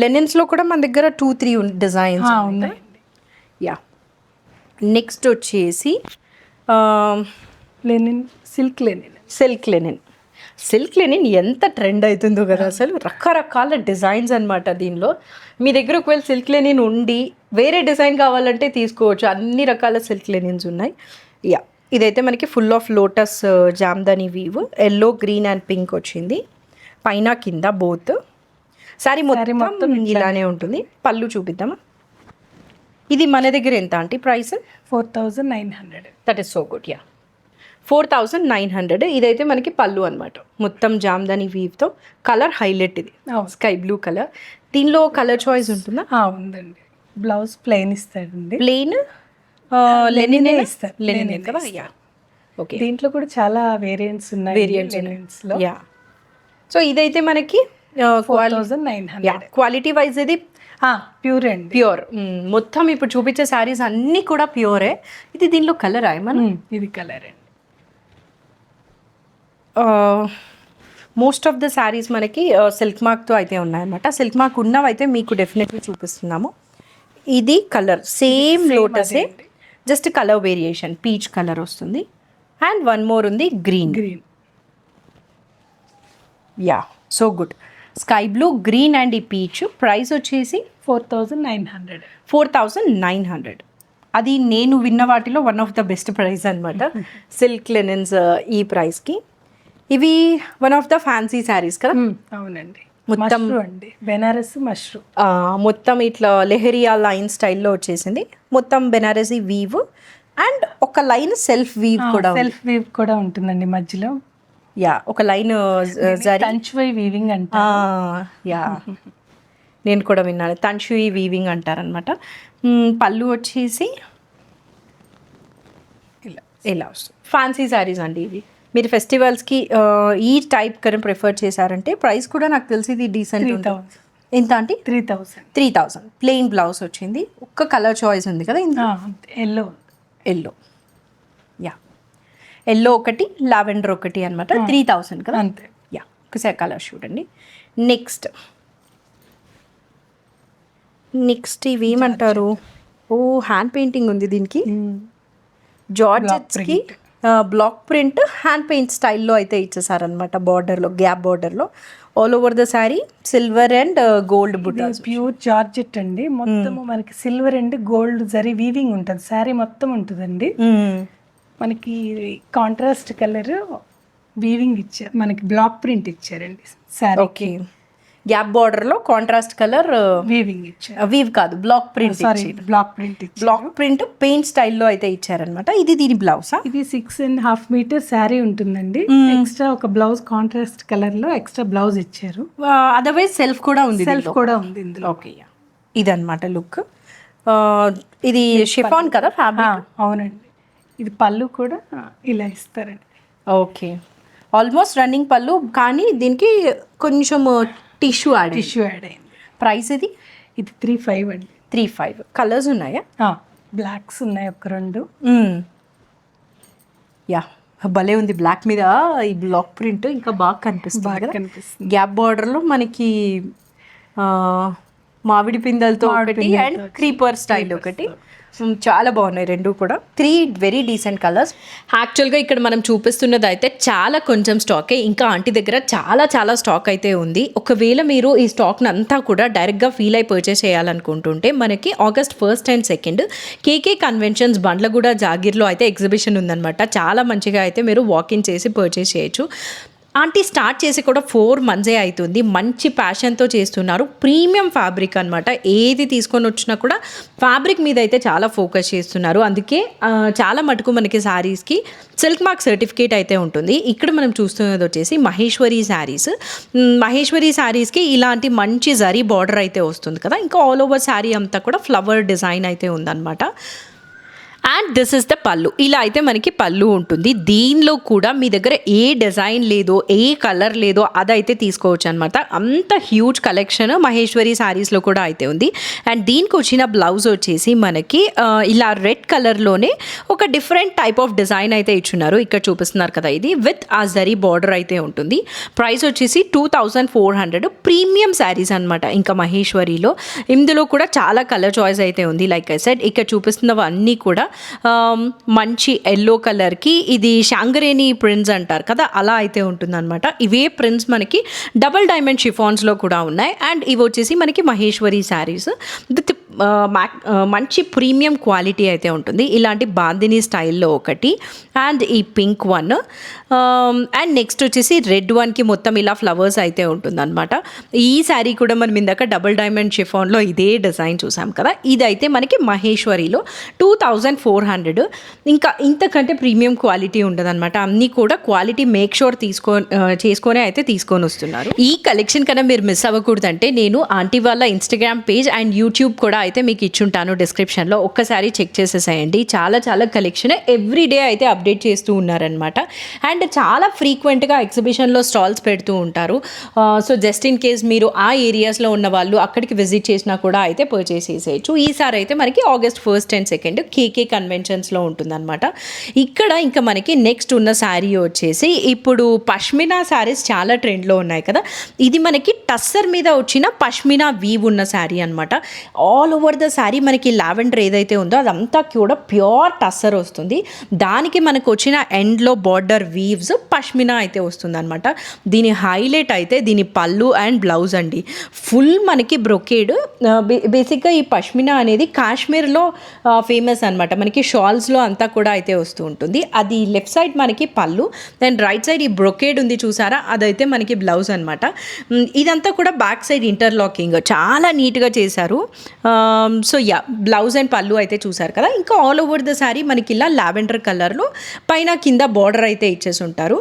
లెనిన్స్లో కూడా మన దగ్గర 2-3 డిజైన్స్ ఉన్నాయి. యా, నెక్స్ట్ వచ్చేసి linen, silk linen. Silk linen ఎంత ట్రెండ్ అవుతుందో కదా అసలు. రకరకాల డిజైన్స్ అనమాట దీనిలో. మీ దగ్గర ఒకవేళ సిల్క్ లెనిన్ ఉండి వేరే డిజైన్ కావాలంటే తీసుకోవచ్చు. అన్ని రకాల సిల్క్ లెనిన్స్ ఉన్నాయి. యా, ఇదైతే మనకి full of lotus Jamdani weave, yellow, green and pink వచ్చింది. పైన కింద బోత్. సారీ మొత్తం ఇలానే ఉంటుంది. పళ్ళు చూపిద్దామా. ఇది మన దగ్గర ఎంత అంటే price 4900. That is so good. Yeah, 4900. ఇదైతే మనకి పళ్ళు అనమాట. మొత్తం జామ్దాని వీవ్తో. కలర్ హైలైట్ ఇది, స్కై బ్లూ కలర్. దీనిలో కలర్ చాయిస్ ఉంటుందా? ఉందండి. బ్లౌజ్ ప్లెయిన్ ఇస్తాడండి. ప్లెయిన్ లెనిన్ ఇస్తారు. లెనిన్ కదా. Yeah, okay. దీంట్లో కూడా చాలా వేరియంట్స్ ఉన్నాయి. వేరియంట్స్లో. యా, సో ఇదైతే మనకి 4900. క్వాలిటీ వైజ్ ఇది ప్యూర్ అండి. ప్యూర్. మొత్తం ఇప్పుడు చూపించే శారీస్ అన్నీ కూడా ప్యూరే. ఇది దీనిలో కలర్ ఏమన్నా? ఇది కలర్ అండి. మోస్ట్ ఆఫ్ ద శారీస్ మనకి సిల్క్ మార్క్తో అయితే ఉన్నాయన్నమాట. సిల్క్ మార్క్ ఉన్నవైతే మీకు డెఫినెట్లీ చూపిస్తున్నాము. ఇది కలర్ సేమ్ లోటసే, just colour variation. Peach colour వస్తుంది. అండ్ వన్ మోర్ ఉంది green. Yeah, so good. Sky blue, green and ఈ పీచ్. ప్రైస్ వచ్చేసి 4900. అది నేను విన్న వాటిలో one of the best price అనమాట. సిల్క్ లెనిన్స్ ఈ ప్రైస్కి. ఇవి one of the fancy saris కదా. అవునండి. మొత్తం అండి బెనారస్ మష్రూ. మొత్తం ఇట్లా లెహరియా లైన్ స్టైల్లో వచ్చేసింది. మొత్తం బెనారసీ వీవ్ అండ్ ఒక లైన్ సెల్ఫ్ వీవ్ కూడా ఉంటుందండి మధ్యలో. యా, ఒక లైన్ తంచువై వీవింగ్ అంట. యా, నేను కూడా విన్నాను. తంచుయి వీవింగ్ అంటారనమాట. పళ్ళు వచ్చేసి ఇలా వస్తుంది. ఫ్యాన్సీ శారీస్ అండి ఇవి. మీరు ఫెస్టివల్స్కి ఈ టైప్ కనుక ప్రిఫర్ చేశారంటే ప్రైస్ కూడా నాకు తెలిసి ఇది డీసెంట్. ఎంత అంటే 3000. ప్లెయిన్ బ్లౌజ్ వచ్చింది. ఒక్క కలర్ చాయిస్ ఉంది కదా. ఎల్లో. యా, ఎల్లో ఒకటి, లావెండర్ ఒకటి అనమాట. 3000 కదా అంతే. యా, ఒకసారి కలర్ చూడండి. నెక్స్ట్ ఇవి ఏమంటారు? హ్యాండ్ పెయింటింగ్ ఉంది దీనికి. జార్జెట్స్కి బ్లాక్ ప్రింట్ హ్యాండ్ పెయింట్ స్టైల్లో అయితే ఇచ్చేసారనమాట. బార్డర్లో, గ్యాప్ బార్డర్లో all over the sari silver and gold butas. Pure georgette అండి. మొత్తం మనకి silver and gold zari weaving ఉంటుంది. శారీ మొత్తం ఉంటుందండి. మనకి కాంట్రాస్ట్ కలర్ వీవింగ్ ఇచ్చారు. మనకి బ్లాక్ ప్రింట్ ఇచ్చారండి శారీ. ఓకే, గ్యాప్ బార్డర్లో కాంట్రాస్ట్ కలర్ వీవింగ్ ఇచ్చారు. వీవ్ కాదు, block print. Block print paint స్టైల్లో అయితే ఇచ్చారనమాట. ఇది దీని బ్లౌజ్. ఇది 6.5 మీటర్ శారీ ఉంటుందండి. ఎక్స్ట్రా ఒక బ్లౌజ్ కాంట్రాస్ట్ కలర్ లో ఎక్స్ట్రా బ్లౌజ్ ఇచ్చారు. అదర్వైజ్ సెల్ఫ్ కూడా ఉంది ఇందులో. ఓకే, ఇదన్నమాట లుక్. ఇది షిఫాన్ కదా ఫ్యాబ్రిక్. అవునండి. ఇది పళ్ళు కూడా ఇలా ఇస్తారండి. ఓకే, ఆల్మోస్ట్ రన్నింగ్ పళ్ళు, కానీ దీనికి కొంచెం టిష్యూ యాడ్ అయింది. ప్రైస్ ఇది 35 అండి. 35. కలర్స్ ఉన్నాయా? బ్లాక్స్ ఉన్నాయి ఒక 2. యా, భలే ఉంది. బ్లాక్ మీద ఈ బ్లాక్ ప్రింట్ ఇంకా బాగా కనిపిస్తుంది. గ్యాప్ బార్డర్లో మనకి మామిడి పిందలతో ఒకటి అండ్ క్రీపర్ స్టైల్ ఒకటి. చాలా బాగున్నాయి రెండు కూడా. 3 వెరీ డీసెంట్ కలర్స్. యాక్చువల్గా ఇక్కడ మనం చూపిస్తున్నది అయితే చాలా కొంచెం స్టాకే. ఇంకా ఆంటీ దగ్గర చాలా స్టాక్ అయితే ఉంది. ఒకవేళ మీరు ఈ స్టాక్ని అంతా కూడా డైరెక్ట్గా ఫీల్ అయి పర్చేస్ చేయాలనుకుంటుంటే మనకి August 1st and 2nd KK conventions Bandlaguda జాగీర్లో అయితే ఎగ్జిబిషన్ ఉందన్నమాట. చాలా మంచిగా అయితే మీరు వాకింగ్ చేసి పర్చేస్ చేయొచ్చు. ఆంటీ స్టార్ట్ చేసి కూడా 4 months అవుతుంది. మంచి ప్యాషన్తో చేస్తున్నారు. ప్రీమియం ఫ్యాబ్రిక్ అనమాట. ఏది తీసుకొని వచ్చినా కూడా ఫ్యాబ్రిక్ మీద అయితే చాలా ఫోకస్ చేస్తున్నారు. అందుకే చాలా మటుకు మనకి శారీస్కి సిల్క్ మార్క్ సర్టిఫికేట్ అయితే ఉంటుంది. ఇక్కడ మనం చూస్తున్నది వచ్చేసి మహేశ్వరి శారీస్. మహేశ్వరి శారీస్కి ఇలాంటి మంచి జరీ బార్డర్ అయితే వస్తుంది కదా. ఇంకా ఆల్ ఓవర్ శారీ అంతా కూడా ఫ్లవర్ డిజైన్ అయితే ఉందన్నమాట. అండ్ దిస్ ఇస్ ద పళ్ళు. ఇలా అయితే మనకి పళ్ళు ఉంటుంది. దీనిలో కూడా మీ దగ్గర ఏ డిజైన్ లేదో, ఏ కలర్ లేదో అదైతే తీసుకోవచ్చు అనమాట. అంత హ్యూజ్ కలెక్షన్ మహేశ్వరి శారీస్లో కూడా అయితే ఉంది. అండ్ దీనికి వచ్చిన బ్లౌజ్ వచ్చేసి మనకి ఇలా రెడ్ కలర్లోనే ఒక డిఫరెంట్ టైప్ ఆఫ్ డిజైన్ అయితే ఇచ్చున్నారు. ఇక్కడ చూపిస్తున్నారు కదా, ఇది విత్ ఆ జరీ బార్డర్ అయితే ఉంటుంది. ప్రైస్ వచ్చేసి 2400. ప్రీమియం శారీస్ అనమాట. ఇంకా మహేశ్వరిలో ఇందులో కూడా చాలా కలర్ చాయిస్ అయితే ఉంది. లైక్ ఐ సెడ్, ఇక్కడ చూపిస్తున్నవన్నీ కూడా మంచి ఎల్లో కలర్కి ఇది షాంగరేని ప్రింట్స్ అంటారు కదా, అలా అయితే ఉంటుందన్నమాట. ఇవే ప్రింట్స్ మనకి డబల్ డైమండ్ షిఫాన్స్లో కూడా ఉన్నాయి. అండ్ ఇవి వచ్చేసి మనకి మహేశ్వరి శారీస్ విత్ మంచి ప్రీమియం క్వాలిటీ అయితే ఉంటుంది. ఇలాంటి బాందిని స్టైల్లో ఒకటి, అండ్ ఈ పింక్ వన్, అండ్ నెక్స్ట్ వచ్చేసి రెడ్ వన్కి మొత్తం ఇలా ఫ్లవర్స్ అయితే ఉంటుందన్నమాట. ఈ శారీ కూడా మనం ఇందాక డబుల్ డైమండ్ షిఫాన్లో ఇదే డిజైన్ చూసాం కదా, ఇదైతే మనకి మహేశ్వరిలో 2400. ఇంకా ఇంతకంటే ప్రీమియం క్వాలిటీ ఉండదన్నమాట. అన్నీ కూడా క్వాలిటీ మేక్ షూర్ చేసుకొని అయితే తీసుకొని వస్తున్నారు. ఈ కలెక్షన్ కన్నా మీరు మిస్ అవ్వకూడదంటే నేను ఆంటీ వాళ్ళ ఇన్స్టాగ్రామ్ పేజ్ అండ్ యూట్యూబ్ కూడా అయితే మీకు ఇచ్చుంటాను డిస్క్రిప్షన్లో. ఒక్కసారి చెక్ చేసేసేయండి. చాలా చాలా కలెక్షన్ ఎవ్రీడే అయితే అప్డేట్ చేస్తూ ఉన్నారనమాట. అండ్ చాలా ఫ్రీక్వెంట్గా ఎగ్జిబిషన్లో స్టాల్స్ పెడుతూ ఉంటారు. సో జస్ట్ ఇన్ కేస్ మీరు ఆ ఏరియాస్లో ఉన్న వాళ్ళు అక్కడికి విజిట్ చేసినా కూడా అయితే పర్చేస్ చేసేయచ్చు. ఈసారి అయితే మనకి August 1st and 2nd కేకే కన్వెన్షన్స్లో ఉంటుందన్నమాట. ఇక్కడ ఇంకా మనకి నెక్స్ట్ ఉన్న శారీ వచ్చేసి ఇప్పుడు పష్మినా శారీస్ చాలా ట్రెండ్లో ఉన్నాయి కదా. ఇది మనకి టస్సర్ మీద వచ్చిన పష్మినా వీవ్ ఉన్న శారీ అనమాట. ఆల్ ఓవర్ ద శారీ మనకి లావెండర్ ఏదైతే ఉందో అదంతా కూడా ప్యూర్ టస్సర్ వస్తుంది. దానికి మనకు వచ్చిన ఎండ్లో బార్డర్ వీవ్స్ పష్మినా అయితే వస్తుంది అనమాట. దీని హైలైట్ అయితే దీని పళ్ళు అండ్ బ్లౌజ్ అండి. ఫుల్ మనకి బ్రొకేడ్. బేసిక్గా ఈ పష్మినా అనేది కాశ్మీర్లో ఫేమస్ అనమాట. మనకి షాల్స్లో అంతా కూడా అయితే వస్తూ ఉంటుంది. అది లెఫ్ట్ సైడ్ మనకి పళ్ళు, దెన్ రైట్ సైడ్ ఈ బ్రొకేడ్ ఉంది చూసారా, అదైతే మనకి బ్లౌజ్ అనమాట. ఇదంతా కూడా బ్యాక్ సైడ్ ఇంటర్లాకింగ్ చాలా నీట్గా చేశారు. సో యా, బ్లౌజ్ అండ్ పళ్ళు అయితే చూసారు కదా. ఇంకా ఆల్ ఓవర్ ద శారీ మనకి ఇలా లావెండర్ కలర్లో పైన కింద బార్డర్ అయితే ఇచ్చేసి ఉంటారు.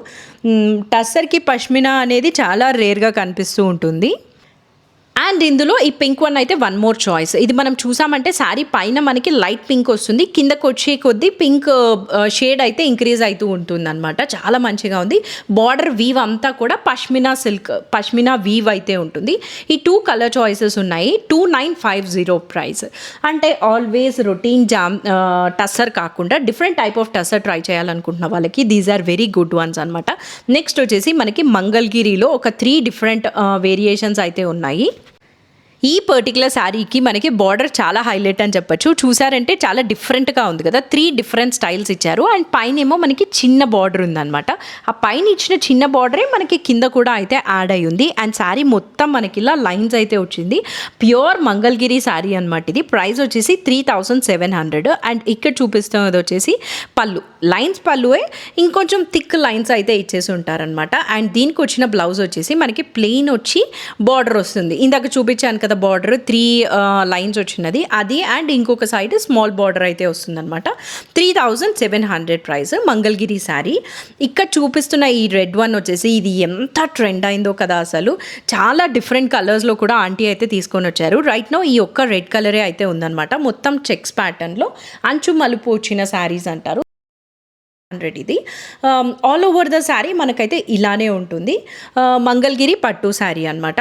టస్సర్కి పష్మినా అనేది చాలా రేర్గా కనిపిస్తూ ఉంటుంది. అండ్ ఇందులో ఈ పింక్ వన్ అయితే వన్ మోర్ చాయిస్. ఇది మనం చూసామంటే శారీ పైన మనకి లైట్ పింక్ వస్తుంది, కిందకు వచ్చే కొద్దీ పింక్ షేడ్ అయితే ఇంక్రీజ్ అవుతూ ఉంటుంది అనమాట. చాలా మంచిగా ఉంది. బార్డర్ వీవ్ అంతా కూడా పష్మినా వీవ్ అయితే ఉంటుంది. ఈ 2 కలర్ చాయిసెస్ ఉన్నాయి. 2950 ప్రైస్. అంటే ఆల్వేస్ రొటీన్ టస్సర్ కాకుండా different type of tussar try చేయాలనుకుంటున్న వాళ్ళకి these are very good ones అనమాట. నెక్స్ట్ వచ్చేసి మనకి మంగళగిరిలో ఒక 3 డిఫరెంట్ వేరియేషన్స్ అయితే ఉన్నాయి. ఈ పర్టికులర్ శారీకి మనకి బార్డర్ చాలా హైలైట్ అని చెప్పొచ్చు. చూసారంటే చాలా డిఫరెంట్గా ఉంది కదా. 3 డిఫరెంట్ స్టైల్స్ ఇచ్చారు. అండ్ పైన ఏమో మనకి చిన్న బార్డర్ ఉందన్నమాట. ఆ పైన ఇచ్చిన చిన్న బార్డరే మనకి కింద కూడా అయితే యాడ్ అయి ఉంది. అండ్ శారీ మొత్తం మనకి ఇలా లైన్స్ అయితే వచ్చింది. ప్యూర్ మంగళగిరి శారీ అనమాట. ఇది ప్రైస్ వచ్చేసి 3700. అండ్ ఇక్కడ చూపిస్తున్నది వచ్చేసి పళ్ళు, లైన్స్ పళ్ళువే ఇంకొంచెం థిక్ లైన్స్ అయితే ఇచ్చేసి ఉంటారనమాట. అండ్ దీనికి వచ్చిన బ్లౌజ్ వచ్చేసి మనకి ప్లెయిన్ వచ్చి బార్డర్ వస్తుంది. ఇందాక చూపించాను కదా బార్డర్ 3 లైన్స్ వచ్చినది అది. అండ్ ఇంకొక సైడ్ స్మాల్ బార్డర్ అయితే వస్తుంది అనమాట. 3700 ప్రైస్ మంగళగిరి శారీ. ఇక్కడ చూపిస్తున్న ఈ రెడ్ వన్ వచ్చేసి ఇది ఎంత ట్రెండ్ అయిందో కదా అసలు. చాలా డిఫరెంట్ కలర్స్లో కూడా ఆంటీ అయితే తీసుకొని వచ్చారు. రైట్ నో ఈ ఒక్క రెడ్ కలరే అయితే ఉందన్నమాట. మొత్తం చెక్స్ ప్యాటర్న్లో అంచు మలుపు వచ్చిన శారీస్ అంటారు. ఇది ఆల్ ఓవర్ ద శారీ మనకైతే ఇలానే ఉంటుంది. మంగళగిరి పట్టు శారీ అనమాట.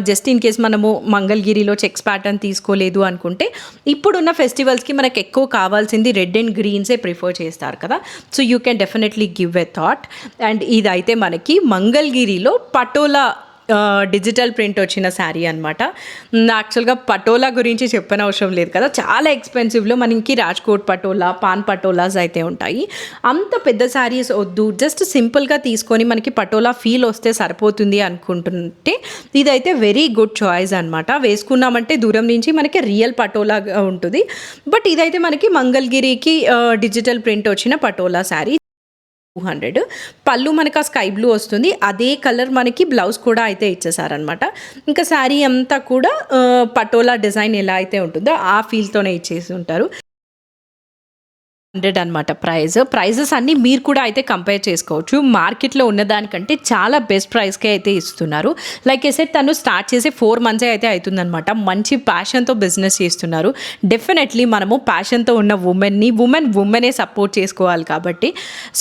జస్ట్ ఇన్ కేస్ మనము మంగళగిరిలో చెక్స్ ప్యాటర్న్ తీసుకోలేదు అనుకుంటే ఇప్పుడున్న ఫెస్టివల్స్కి మనకు ఎక్కువ కావాల్సింది రెడ్ అండ్ గ్రీన్సే ప్రిఫర్ చేస్తారు కదా. So you can definitely give a thought. And ఇదైతే మనకి మంగళగిరిలో పటోలా డిజిటల్ ప్రింట్ వచ్చిన శారీ అనమాట. యాక్చువల్గా పటోలా గురించి చెప్పనవసరం లేదు కదా. చాలా ఎక్స్పెన్సివ్లో మనకి రాజ్కోట్ పటోలా, పాన్ పటోలాస్ అయితే ఉంటాయి. అంత పెద్ద శారీస్ వద్దు, జస్ట్ సింపుల్గా తీసుకొని మనకి పటోలా ఫీల్ వస్తే సరిపోతుంది అనుకుంటుంటే ఇదైతే వెరీ గుడ్ చాయిస్ అనమాట. వేసుకున్నామంటే దూరం నుంచి మనకి రియల్ పటోలా ఉంటుంది. బట్ ఇదైతే మనకి మంగళగిరికి డిజిటల్ ప్రింట్ వచ్చిన పటోలా శారీ. 200. పళ్ళు మనకు ఆ స్కై బ్లూ వస్తుంది, అదే కలర్ మనకి బ్లౌజ్ కూడా అయితే ఇచ్చేసారనమాట. ఇంకా శారీ అంతా కూడా పటోలా డిజైన్ ఎలా అయితే ఉంటుందో ఆ ఫీల్తోనే ఇచ్చేసి ఉంటారు. 100 అనమాట ప్రైజెస్ అన్నీ మీరు కూడా అయితే కంపేర్ చేసుకోవచ్చు. మార్కెట్లో ఉన్నదానికంటే చాలా బెస్ట్ ప్రైస్కే అయితే ఇస్తున్నారు. లైక్ సెట్ తను స్టార్ట్ చేసి 4 months అయితే అవుతుందన్నమాట. మంచి ప్యాషన్తో బిజినెస్ చేస్తున్నారు. డెఫినెట్లీ మనము ప్యాషన్తో ఉన్న ఉమెనే సపోర్ట్ చేసుకోవాలి కాబట్టి.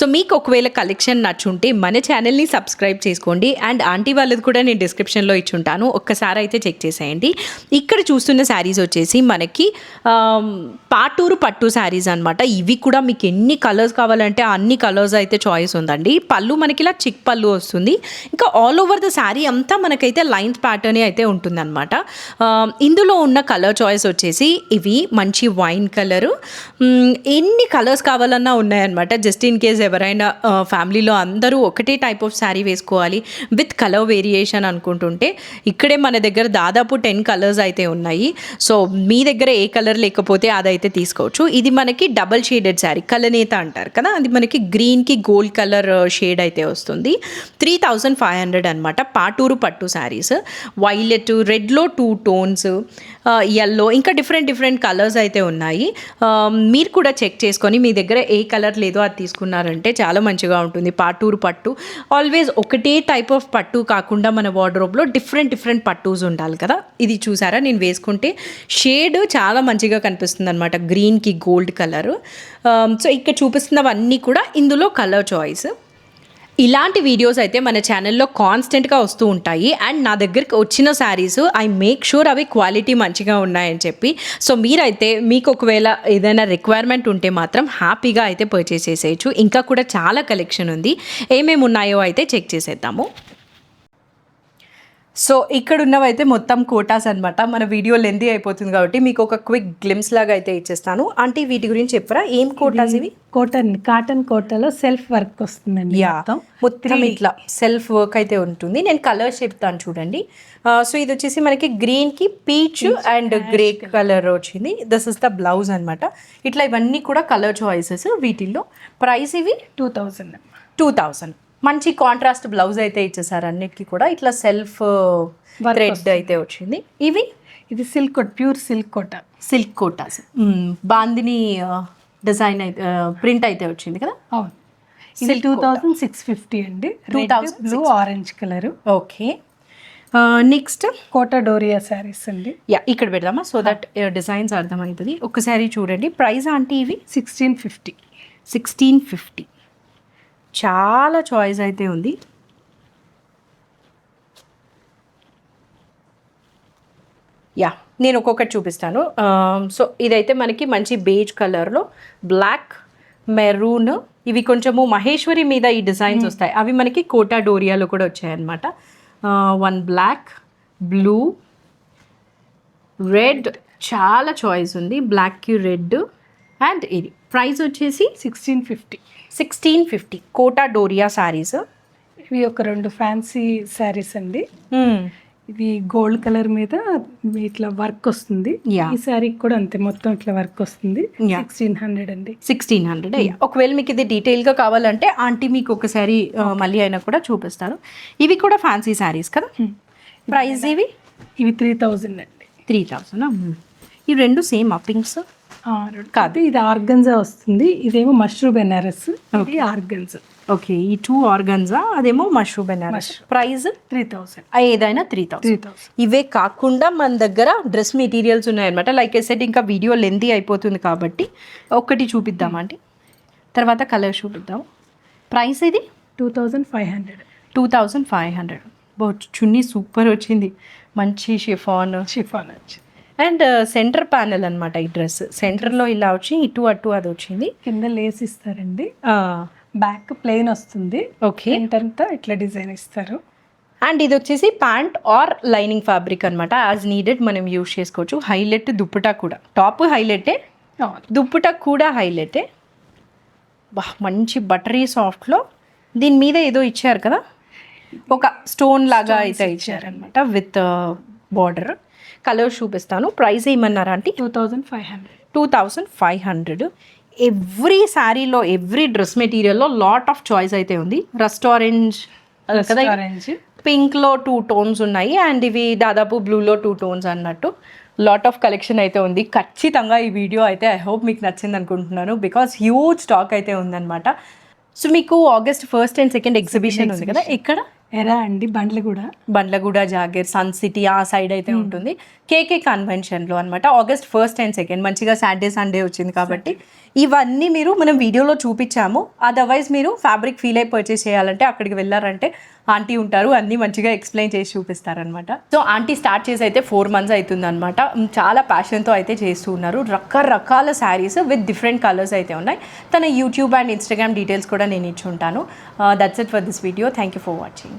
సో మీకు ఒకవేళ కలెక్షన్ నచ్చుంటే మన ఛానల్ని సబ్స్క్రైబ్ చేసుకోండి. అండ్ ఆంటీ వాళ్ళది కూడా నేను డిస్క్రిప్షన్లో ఇచ్చుంటాను, ఒక్కసారి అయితే చెక్ చేసేయండి. ఇక్కడ చూస్తున్న శారీస్ వచ్చేసి మనకి పాటూరు పట్టు శారీస్ అనమాట. ఇవి కూడా మీకు ఎన్ని కలర్స్ కావాలంటే అన్ని కలర్స్ అయితే చాయిస్ ఉందండి. పళ్ళు మనకి ఇలా చిక్ పళ్ళు వస్తుంది. ఇంకా ఆల్ ఓవర్ ద శారీ అంతా మనకైతే లైన్స్ ప్యాటర్న్ అయితే ఉంటుందన్నమాట. ఇందులో ఉన్న కలర్ చాయిస్ వచ్చేసి ఇవి మంచి వైన్ కలరు, ఎన్ని కలర్స్ కావాలన్నా ఉన్నాయన్నమాట. జస్ట్ ఇన్ కేస్ ఎవరైనా ఫ్యామిలీలో అందరూ ఒకటే టైప్ ఆఫ్ శారీ వేసుకోవాలి విత్ కలర్ వేరియేషన్ అనుకుంటుంటే ఇక్కడే మన దగ్గర దాదాపు 10 కలర్స్ అయితే ఉన్నాయి. సో మీ దగ్గర ఏ కలర్ లేకపోతే అదైతే తీసుకోవచ్చు. ఇది మనకి డబల్ షేడెడ్ శారీ, కలనేత అంటారు కదా, అది మనకి గ్రీన్కి గోల్డ్ కలర్ షేడ్ అయితే వస్తుంది. 3500 అనమాట. పాటూరు పట్టు శారీస్, వైలెట్, రెడ్లో 2 tones, ఎల్లో, ఇంకా డిఫరెంట్ కలర్స్ అయితే ఉన్నాయి. మీరు కూడా చెక్ చేసుకొని మీ దగ్గర ఏ కలర్ లేదో అది తీసుకున్నారంటే చాలా మంచిగా ఉంటుంది. పాటూరు పట్టు ఆల్వేస్ ఒకటే టైప్ ఆఫ్ పట్టు కాకుండా మన వార్డ్రోబ్లో డిఫరెంట్ పట్టూస్ ఉండాలి కదా. ఇది చూసారా, నేను వేసుకుంటే షేడ్ చాలా మంచిగా కనిపిస్తుంది అనమాట, గ్రీన్కి గోల్డ్ కలర్. సో ఇక్కడ చూపిస్తున్నవన్నీ కూడా ఇందులో కలర్ చాయిస్. ఇలాంటి వీడియోస్ అయితే మన ఛానల్లో కాన్స్టెంట్గా వస్తూ ఉంటాయి. అండ్ నా దగ్గరికి వచ్చిన శారీస్ ఐ మేక్ షూర్ అవి క్వాలిటీ మంచిగా ఉన్నాయని చెప్పి. సో మీరైతే మీకు ఒకవేళ ఏదైనా రిక్వైర్మెంట్ ఉంటే మాత్రం హ్యాపీగా అయితే పర్చేస్ చేసేయచ్చు. ఇంకా కూడా చాలా కలెక్షన్ ఉంది, ఏమేమి ఉన్నాయో అయితే చెక్ చేసేద్దాము. సో ఇక్కడ ఉన్నవైతే మొత్తం కోటాస్ అనమాట. మన వీడియో లెంతీ అయిపోతుంది కాబట్టి మీకు ఒక క్విక్ గ్లిమ్స్ లాగా అయితే ఇచ్చేస్తాను. అంటే వీటి గురించి చెప్పరా, ఏం కోటాస్ ఇవి? కాటన్ కోటాలో సెల్ఫ్ వర్క్ వస్తుందండి. మొత్తం ఇట్లా సెల్ఫ్ వర్క్ అయితే ఉంటుంది. నేను కలర్స్ చెప్తాను చూడండి. సో ఇది వచ్చేసి మనకి గ్రీన్కి పీచ్ అండ్ గ్రే కలర్ వచ్చింది. దిస్ ఇస్ ద బ్లౌజ్ అనమాట. ఇట్లా ఇవన్నీ కూడా కలర్ చాయిసెస్. వీటిల్లో ప్రైస్ ఇవి 2000. మంచి కాంట్రాస్ట్ బ్లౌజ్ అయితే ఇచ్చేసారు అన్నిటికీ కూడా. ఇట్లా సెల్ఫ్ థ్రెడ్ అయితే వచ్చింది. ఇది silk Kota, pure silk Kotas, bandhani design అయితే ప్రింట్ అయితే వచ్చింది కదా. అవును, 2650 అండి. 2000 blue orange colour. Okay, next Kota Doria saris అండి. ఇక్కడ పెడదామా, సో దట్ డిజైన్స్ అర్థమవుతుంది. ఒకసారి చూడండి ప్రైస్ ఆంటీ. ఇవి 1650. చాలా చాయిస్ అయితే ఉంది. నేను ఒక్కొక్కటి చూపిస్తాను. సో ఇదైతే మనకి మంచి బేజ్ కలర్లో బ్లాక్, మెరూన్, ఇవి కొంచెము మహేశ్వరి మీద ఈ డిజైన్స్ వస్తాయి. అవి మనకి కోటా డోరియాలో కూడా వచ్చాయన్నమాట. 1 బ్లాక్, బ్లూ, రెడ్, చాలా చాయిస్ ఉంది. బ్లాక్కి రెడ్. అండ్ ఇది ప్రైస్ వచ్చేసి 1650 కోటా డోరియా శారీస్. ఇవి ఒక 2 ఫ్యాన్సీ శారీస్ అండి. ఇది గోల్డ్ కలర్ మీద ఇట్లా వర్క్ వస్తుంది. ఈ శారీకి కూడా అంతే, మొత్తం ఇట్లా వర్క్ వస్తుంది. 1600 అండి. 1600. ఒకవేళ మీకు ఇది డీటెయిల్గా కావాలంటే ఆంటీ మీకు ఒకసారి మళ్ళీ అయినా కూడా చూపిస్తారు. ఇవి కూడా ఫ్యాన్సీ శారీస్ కదా. ప్రైస్ ఇవి 3000 అండి. 3000. ఇవి రెండు సేమ్ పింక్స్ కాదు, ఇది ఆర్గన్జా వస్తుంది. ఇదేమో మష్రూ బెనారస్, ఇది ఆర్గన్జా. ఓకే, ఈ 2 ఆర్గన్జా, అదేమో మష్రూ బెనారస్. ప్రైస్ 3000. ఏదైనా 3000. ఇవే కాకుండా మన దగ్గర డ్రెస్ మెటీరియల్స్ ఉన్నాయన్నమాట. లైక్ ఐ సెడ్, ఇంకా వీడియో లెంతీ అయిపోతుంది కాబట్టి ఒకటి చూపిద్దామండి, తర్వాత కలర్ చూపిద్దాం. ప్రైస్ ఇది 2500. చున్నీ సూపర్ వచ్చింది, మంచి షిఫాన్ వచ్చింది. అండ్ సెంటర్ ప్యానెల్ అనమాట ఈ డ్రెస్. సెంటర్లో ఇలా వచ్చి ఇటు అటు అది వచ్చింది. కింద లేస్ ఇస్తారండి, బ్యాక్ ప్లెయిన్ వస్తుంది. ఓకే, అంతా ఇట్లా డిజైన్ ఇస్తారు. అండ్ ఇది వచ్చేసి ప్యాంట్ ఆర్ లైనింగ్ ఫ్యాబ్రిక్ అనమాట. యాజ్ నీడెడ్ మనం యూజ్ చేసుకోవచ్చు. హైలైట్ దుప్పటా కూడా, టాప్ హైలైటే, దుప్పటా కూడా హైలైటే. మంచి బటరీ సాఫ్ట్లో దీని మీద ఏదో ఇచ్చారు కదా, ఒక స్టోన్ లాగా అయితే ఇచ్చారనమాట విత్ బార్డర్. కలర్ చూపిస్తాను. ప్రైస్ ఏమన్నారా అంటే 2500. 2500. ఎవ్రీ శారీలో ఎవ్రీ డ్రెస్ మెటీరియల్లో లాట్ ఆఫ్ చాయిస్ అయితే ఉంది. రస్ట్ ఆరెంజ్ కదా, ఆరెంజ్ పింక్లో 2 టోన్స్ ఉన్నాయి అండ్ ఇవి దాదాపు బ్లూలో 2 టోన్స్ అన్నట్టు లాట్ ఆఫ్ కలెక్షన్ అయితే ఉంది. ఖచ్చితంగా ఈ వీడియో అయితే ఐ హోప్ మీకు నచ్చింది అనుకుంటున్నాను, బికాస్ హ్యూజ్ స్టాక్ అయితే ఉందన్నమాట. సో మీకు August 1st and 2nd exhibition ఉంది కదా, ఇక్కడ ఎరా అండి బండ్లగూడ జాగీర్ సన్ సిటీ ఆ సైడ్ అయితే ఉంటుంది. కేకే కన్వెన్షన్లో అనమాట. August 1st and 2nd మంచిగా సాటర్డే సండే వచ్చింది కాబట్టి ఇవన్నీ మీరు మనం వీడియోలో చూపించాము. అదర్వైజ్ మీరు ఫ్యాబ్రిక్ ఫీల్ అయి పర్చేస్ చేయాలంటే అక్కడికి వెళ్ళారంటే ఆంటీ ఉంటారు, అన్నీ మంచిగా ఎక్స్ప్లెయిన్ చేసి చూపిస్తారనమాట. సో ఆంటీ స్టార్ట్ చేసి అయితే 4 months అవుతుంది అనమాట. చాలా ప్యాషన్తో అయితే చేస్తూ ఉన్నారు. రకరకాల శారీస్ విత్ డిఫరెంట్ కలర్స్ అయితే ఉన్నాయి. తన యూట్యూబ్ అండ్ ఇన్స్టాగ్రామ్ డీటెయిల్స్ కూడా నేను ఇచ్చి ఉంటాను. That's it for this video. Thank you for watching.